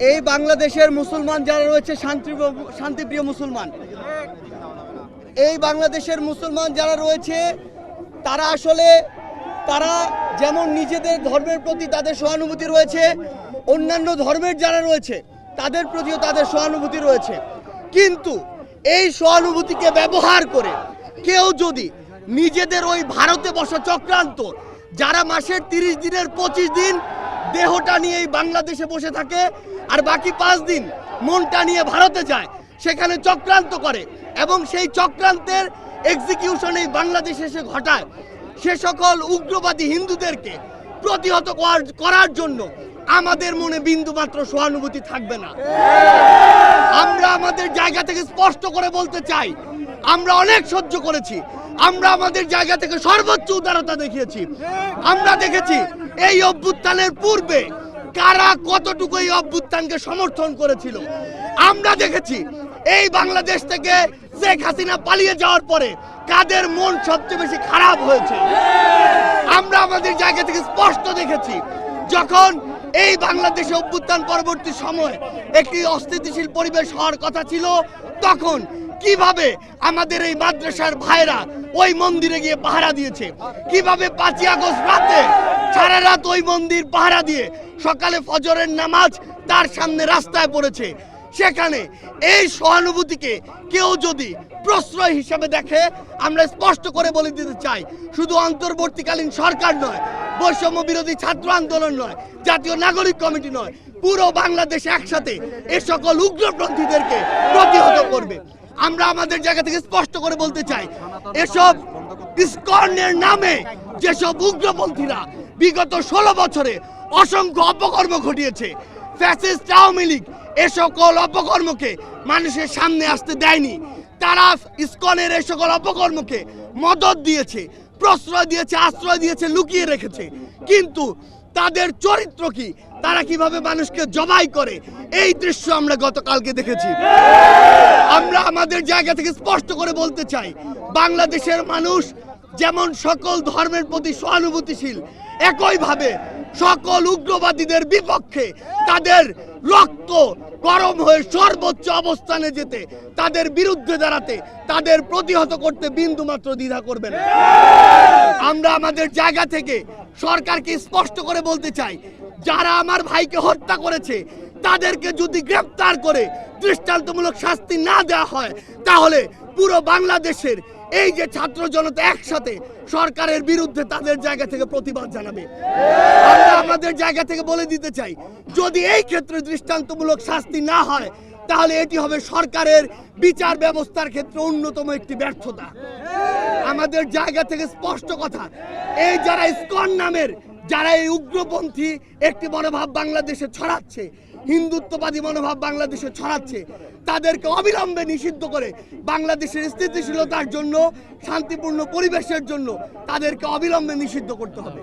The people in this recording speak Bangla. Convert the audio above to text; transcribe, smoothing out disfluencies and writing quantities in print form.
এই বাংলাদেশের মুসলমান যারা রয়েছে শান্তিপ্রিয় মুসলমান, এই বাংলাদেশের মুসলমান যারা রয়েছে তারা যেমন নিজেদের ধর্মের প্রতি তাদের সহানুভূতি রয়েছে, অন্যান্য ধর্মের যারা রয়েছে তাদের প্রতিও তাদের সহানুভূতি রয়েছে। কিন্তু এই সহানুভূতিকে ব্যবহার করে কেউ যদি নিজেদের ওই ভারতে বসা চক্রান্ত, যারা মাসের 30 দিনের 25 দিন দেহটা নিয়ে এই বাংলাদেশে বসে থাকে আর বাকি 5 দিন মনটা নিয়ে ভারতে যায়, সেখানে চক্রান্ত করে এবং সেই চক্রান্তের এক্সিকিউশন এই বাংলাদেশে এসে ঘটায়, সে সকল উগ্রবাদী হিন্দুদেরকে প্রতিহত করার জন্য আমাদের মনে বিন্দুমাত্র সহানুভূতি থাকবে না। আমরা আমাদের জায়গা থেকে স্পষ্ট করে বলতে চাই, আমরা অনেক সহ্য করেছি, আমরা আমাদের জায়গা থেকে সর্বোচ্চ উদারতা দেখিয়েছি। আমরা দেখেছি এই অভ্যুত্থানের পূর্বে কারা কতটুকু এই অভ্যুত্থানকে সমর্থন করেছিল। আমরা দেখেছি এই বাংলাদেশ থেকে শেখ হাসিনা পালিয়ে যাওয়ার পরে কাদের মন সবচেয়ে বেশি খারাপ হয়েছে। আমরা আমাদের জায়গা থেকে স্পষ্ট দেখেছি যখন এই বাংলাদেশে অভ্যুত্থান পরবর্তী সময় একটি অস্থিতিশীল পরিবেশ হওয়ার কথা ছিল, তখন কিভাবে আমাদের এই মাদ্রাসার ভাইরা ওই মন্দিরে গিয়ে পাহারা দিয়েছে, কিভাবে 5ই আগস্ট রাতে সারা রাত ওই মন্দির পাহারা দিয়ে সকালে ফজরের নামাজ তার সামনে রাস্তায় পড়েছে। সেখানে এই সহানুভূতিকে কেউ যদি প্রশ্রয় হিসেবে দেখে, আমরা স্পষ্ট করে বলে দিতে চাই, শুধু অন্তর্বর্তীকালীন সরকার নয়, বৈষম্য বিরোধী ছাত্র আন্দোলন নয়, জাতীয় নাগরিক কমিটি নয়, পুরো বাংলাদেশ একসাথে এ সকল উগ্রপন্থীদেরকে প্রতিহত করবে। আমরা আমাদের জায়গা থেকে স্পষ্ট করে বলতে চাই, এসব ইসকনের নামে যেসব উগ্রপন্থীরা বিগত 16 বছরে অসংখ্য অপকর্ম ঘটিয়েছে, ফ্যাসিস্ট আওয়ামী লীগ এ সকল অপকর্মকে মানুষের সামনে আসতে দেয়নি। তারা ইসকনের এ সকল অপকর্মকে মদত দিয়েছে, প্রশ্রয় দিয়েছে, আশ্রয় দিয়েছে, লুকিয়ে রেখেছে। কিন্তু তাদের চরিত্র কি, তারা কিভাবে মানুষকে জবাই করে, এই দৃশ্য আমরা গতকালকে দেখেছি। আমরা আমাদের জায়গা থেকে স্পষ্ট করে বলতে চাই, বাংলাদেশের মানুষ যেমন সকল ধর্মের প্রতি সহানুভূতিশীল, একইভাবে সকল উগ্রবাদীদের বিপক্ষে তাদের রক্ত গরম হয়ে সর্বোচ্চ অবস্থানে যেতে, তাদের বিরুদ্ধে দাঁড়াতে, তাদের প্রতিহত করতে বিন্দুমাত্র দ্বিধা করবে না। আমরা আমাদের জায়গা থেকে সরকারকে স্পষ্ট করে বলতে চাই, যারা আমার ভাইকে হত্যা করেছে তাদেরকে যদি গ্রেফতার করে দৃষ্টান্তমূলক শাস্তি না দেওয়া হয়, তাহলে পুরো বাংলাদেশের এই যে ছাত্র জনতা একসাথে সরকারের বিরুদ্ধে তাদের জায়গা থেকে প্রতিবাদ জানাবে। আমরা আমাদের জায়গা থেকে বলে দিতে চাই, যদি এই ক্ষেত্রে দৃষ্টান্তমূলক শাস্তি না হয়, তাহলে এটি হবে সরকারের বিচার ব্যবস্থার ক্ষেত্রে অন্যতম একটি ব্যর্থতা। আমাদের জায়গা থেকে স্পষ্ট কথা, এই যারা ইসকন নামের, যারা এই উগ্রপন্থী একটি মনোভাব বাংলাদেশে ছড়াচ্ছে, হিন্দুত্ববাদী মনোভাব বাংলাদেশে ছড়াচ্ছে, তাদেরকে অবিলম্বে নিষিদ্ধ করে বাংলাদেশের স্থিতিশীলতার জন্য, শান্তিপূর্ণ পরিবেশের জন্য তাদেরকে অবিলম্বে নিষিদ্ধ করতে হবে।